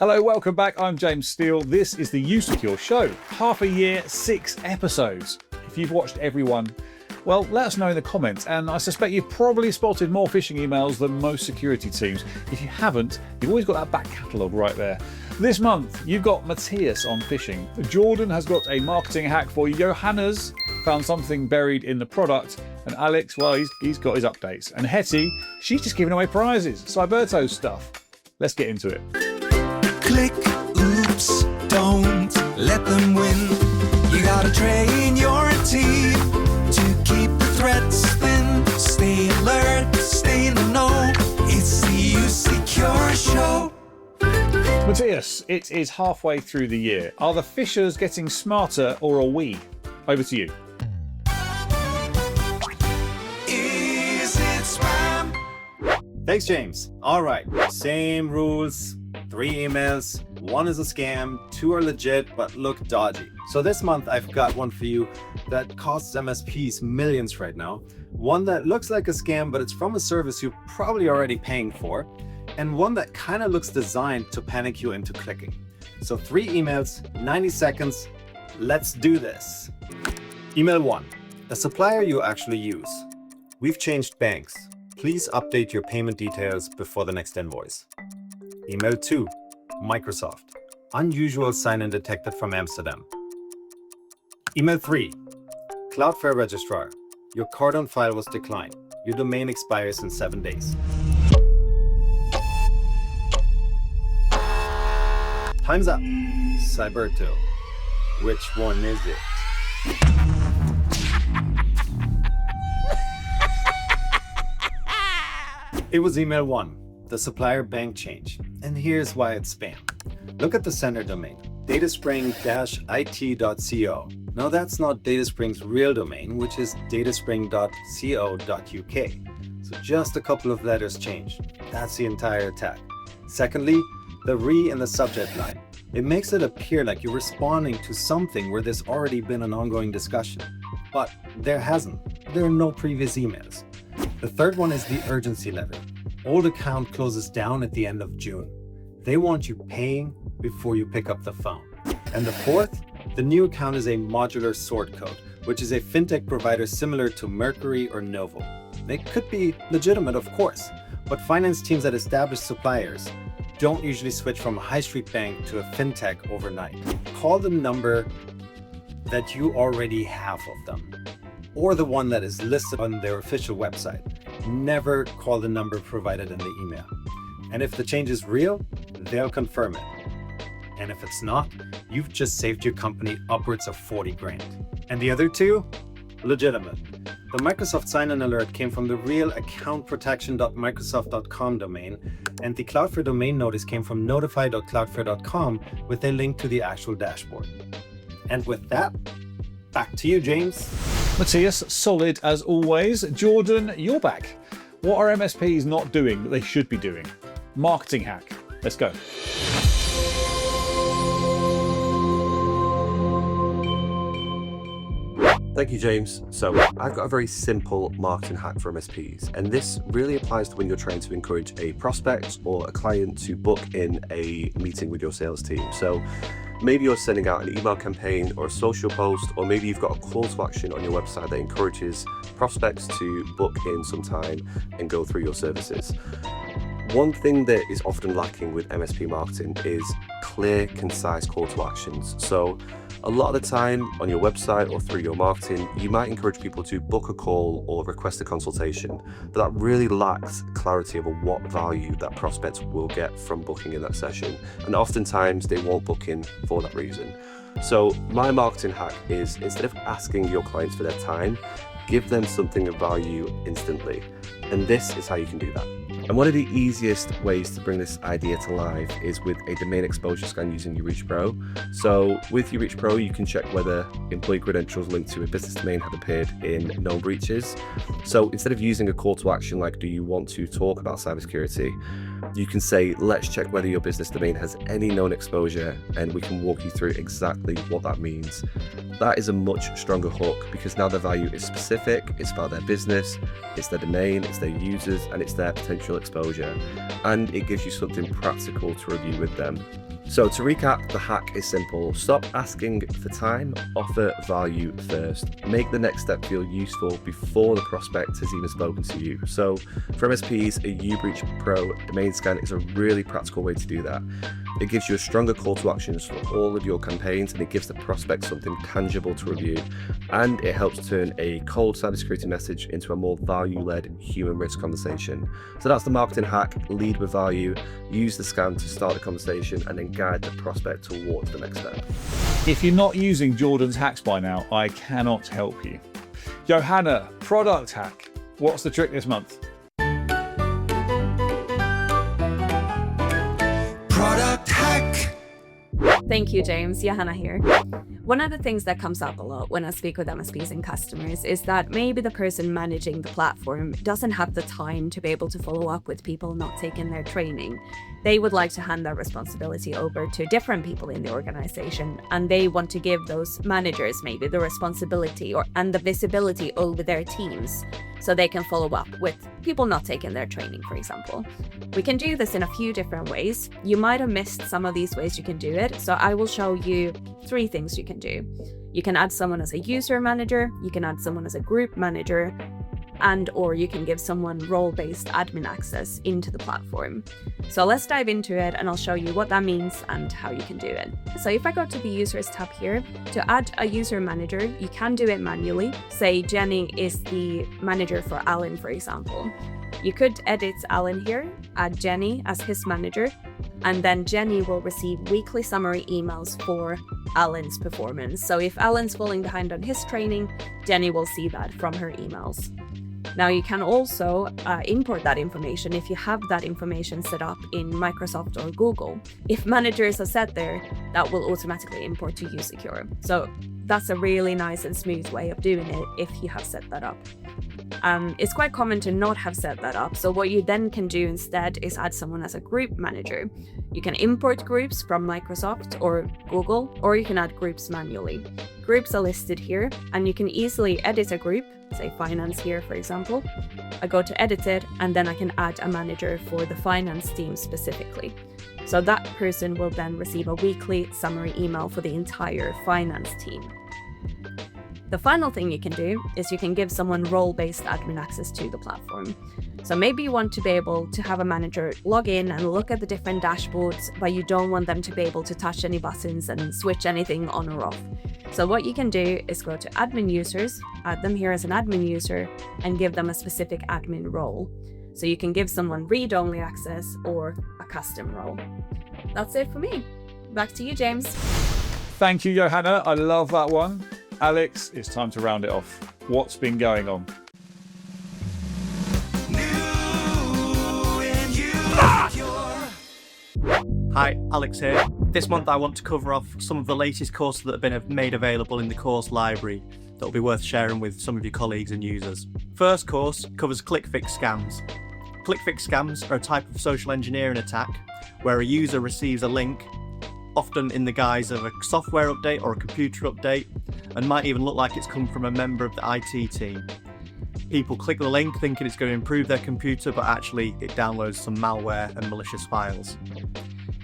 Hello, welcome back. I'm James Steele. This is the usecure show. Half a year, 6 episodes. If you've watched every one, well, let us know in the comments. And I suspect you've probably spotted more phishing emails than most security teams. If you haven't, you've always got that back catalogue right there. This month, you've got Matthias on phishing. Jordan has got a marketing hack for you. Johanna's found something buried in the product. And Alex, well, he's got his updates. And Hetty, she's just giving away prizes. Cyberto stuff. Let's get into it. Click, oops, don't let them win. You gotta train your team to keep the threats thin. Stay alert, stay in the know. It's the usecure show. Matthias, it is halfway through the year. Are the phishers getting smarter or are we? Over to you. Is it spam? Thanks, James. All right, same rules. 3 emails, 1 is a scam, 2 are legit but look dodgy. So this month I've got one for you that costs MSPs millions right now. One that looks like a scam but it's from a service you're probably already paying for. And one that kind of looks designed to panic you into clicking. So 3 emails, 90 seconds, let's do this. Email 1, a supplier you actually use. We've changed banks. Please update your payment details before the next invoice. Email 2, Microsoft. Unusual sign-in detected from Amsterdam. Email 3, Cloudflare registrar. Your card on file was declined. Your domain expires in 7 days. Time's up. Cyberto. Which one is it? It was email 1, the supplier bank change. And here's why it's spam. Look at the sender domain, dataspring-it.co. No, that's not Dataspring's real domain, which is dataspring.co.uk. So just a couple of letters changed. That's the entire attack. Secondly, the re in the subject line. It makes it appear like you're responding to something where there's already been an ongoing discussion. But there hasn't. There are no previous emails. The third one is the urgency level. Old account closes down at the end of June. They want you paying before you pick up the phone. And the fourth, the new account is a modular sort code, which is a fintech provider similar to Mercury or Novo. They could be legitimate, of course, but finance teams that establish suppliers don't usually switch from a high street bank to a fintech overnight. Call the number that you already have of them, or the one that is listed on their official website. Never call the number provided in the email. And if the change is real, they'll confirm it. And if it's not, you've just saved your company upwards of 40 grand. And the other 2? Legitimate. The Microsoft sign-in alert came from the real accountprotection.microsoft.com domain, and the Cloudflare domain notice came from notify.cloudflare.com with a link to the actual dashboard. And with that, back to you, James. Matthias, solid as always. Jordan, you're back. What are MSPs not doing that they should be doing? Marketing hack. Let's go. Thank you, James. So I've got a very simple marketing hack for MSPs, and this really applies to when you're trying to encourage a prospect or a client to book in a meeting with your sales team. So maybe you're sending out an email campaign or a social post, or maybe you've got a call to action on your website that encourages prospects to book in some time and go through your services. One thing that is often lacking with MSP marketing is clear, concise call to actions. So a lot of the time on your website or through your marketing, you might encourage people to book a call or request a consultation, but that really lacks clarity over what value that prospect will get from booking in that session. And oftentimes they won't book in for that reason. So my marketing hack is, instead of asking your clients for their time, give them something of value instantly. And this is how you can do that. And one of the easiest ways to bring this idea to life is with a domain exposure scan using UReach Pro. So with UReach Pro, you can check whether employee credentials linked to a business domain have appeared in known breaches. So instead of using a call to action like, do you want to talk about cybersecurity, you can say, let's check whether your business domain has any known exposure, and we can walk you through exactly what that means. That is a much stronger hook because now the value is specific, it's about their business, it's their domain, it's their users, and it's their potential exposure. And it gives you something practical to review with them. So to recap, the hack is simple. Stop asking for time, offer value first. Make the next step feel useful before the prospect has even spoken to you. So for MSPs, a UBreach Pro domain scan is a really practical way to do that. It gives you a stronger call to actions for all of your campaigns, and it gives the prospect something tangible to review. And it helps turn a cold cybersecurity message into a more value-led human risk conversation. So that's the marketing hack. Lead with value, use the scan to start the conversation, and then guide the prospect towards the next step. If you're not using Jordan's hacks by now, I cannot help you. Johanna, product hack. What's the trick this month? Product hack. Thank you, James. Johanna here. One of the things that comes up a lot when I speak with MSPs and customers is that maybe the person managing the platform doesn't have the time to be able to follow up with people not taking their training. They would like to hand that responsibility over to different people in the organization, and they want to give those managers maybe the responsibility and the visibility over their teams so they can follow up with people not taking their training, for example. We can do this in a few different ways. You might have missed some of these ways you can do it, so I will show you 3 things you can do. You can add someone as a user manager, you can add someone as a group manager, or you can give someone role-based admin access into the platform. So let's dive into it, and I'll show you what that means and how you can do it. So if I go to the users tab here, to add a user manager, you can do it manually. Say Jenny is the manager for Alan, for example. You could edit Alan here, add Jenny as his manager, and then Jenny will receive weekly summary emails for Alan's performance. So if Alan's falling behind on his training, Jenny will see that from her emails. Now you can also import that information if you have that information set up in Microsoft or Google. If managers are set there, that will automatically import to usecure. So that's a really nice and smooth way of doing it if you have set that up. It's quite common to not have set that up, so what you then can do instead is add someone as a group manager. You can import groups from Microsoft or Google, or you can add groups manually. Groups are listed here, and you can easily edit a group, say finance here for example. I go to edit it, and then I can add a manager for the finance team specifically. So that person will then receive a weekly summary email for the entire finance team. The final thing you can do is you can give someone role-based admin access to the platform. So maybe you want to be able to have a manager log in and look at the different dashboards, but you don't want them to be able to touch any buttons and switch anything on or off. So what you can do is go to admin users, add them here as an admin user, and give them a specific admin role. So you can give someone read-only access or a custom role. That's it for me. Back to you, James. Thank you, Johanna. I love that one. Alex, it's time to round it off. What's been going on? Hi, Alex here. This month I want to cover off some of the latest courses that have been made available in the course library that will be worth sharing with some of your colleagues and users. First course covers click-fix scams. Click-fix scams are a type of social engineering attack where a user receives a link, often in the guise of a software update or a computer update, and might even look like it's come from a member of the IT team. People click the link thinking it's going to improve their computer, but actually it downloads some malware and malicious files.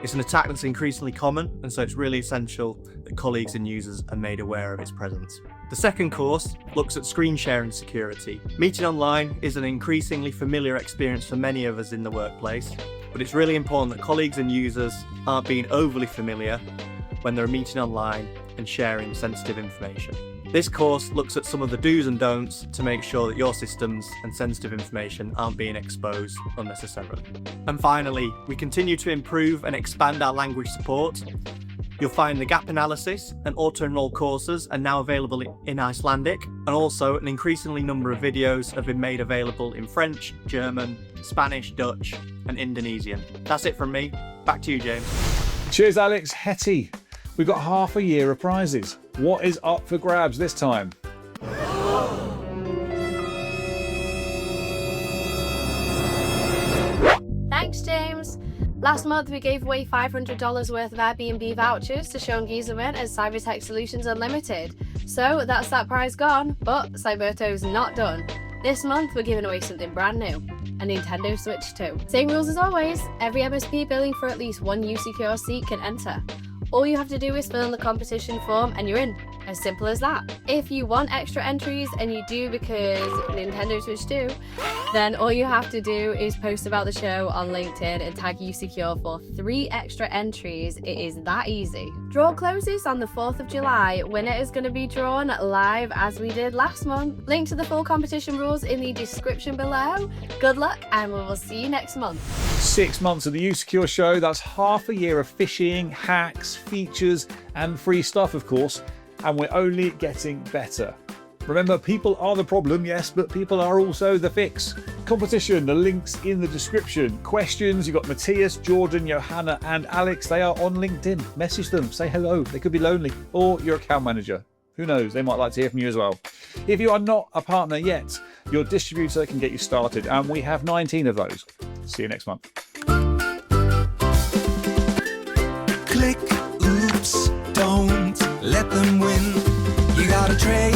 It's an attack that's increasingly common, and so it's really essential that colleagues and users are made aware of its presence. The second course looks at screen sharing security. Meeting online is an increasingly familiar experience for many of us in the workplace, but it's really important that colleagues and users aren't being overly familiar when they're meeting online and sharing sensitive information. This course looks at some of the do's and don'ts to make sure that your systems and sensitive information aren't being exposed unnecessarily. And finally, we continue to improve and expand our language support. You'll find the gap analysis and auto-enroll courses are now available in Icelandic, and also an increasingly number of videos have been made available in French, German, Spanish, Dutch, and Indonesian. That's it from me. Back to you, James. Cheers, Alex. Hetty, we've got half a year of prizes. What is up for grabs this time? Thanks, James. Last month we gave away $500 worth of Airbnb vouchers to Sean Gieselman at Cybertech Solutions Unlimited. So that's that prize gone, but Cyberto's not done. This month we're giving away something brand new. a Nintendo Switch 2. Same rules as always, every MSP billing for at least one usecure seat can enter. All you have to do is fill in the competition form and you're in. As simple as that. If you want extra entries, and you do because Nintendo Switch 2, then all you have to do is post about the show on LinkedIn and tag usecure for 3 extra entries. It is that easy. Draw closes on the 4th of July. Winner is going to be drawn live as we did last month. Link to the full competition rules in the description below. Good luck, and we will see you next month. 6 months of the usecure show, that's half a year of phishing, hacks, features and free stuff, of course, and we're only getting better. Remember, people are the problem, yes, but people are also the fix. Competition, the link's in the description. Questions, you've got Matthias, Jordan, Johanna and Alex. They are on LinkedIn. Message them, say hello. They could be lonely. Or your account manager. Who knows, they might like to hear from you as well. If you are not a partner yet, your distributor can get you started, and we have 19 of those. See you next month. Click, oops, don't let them win. You gotta trade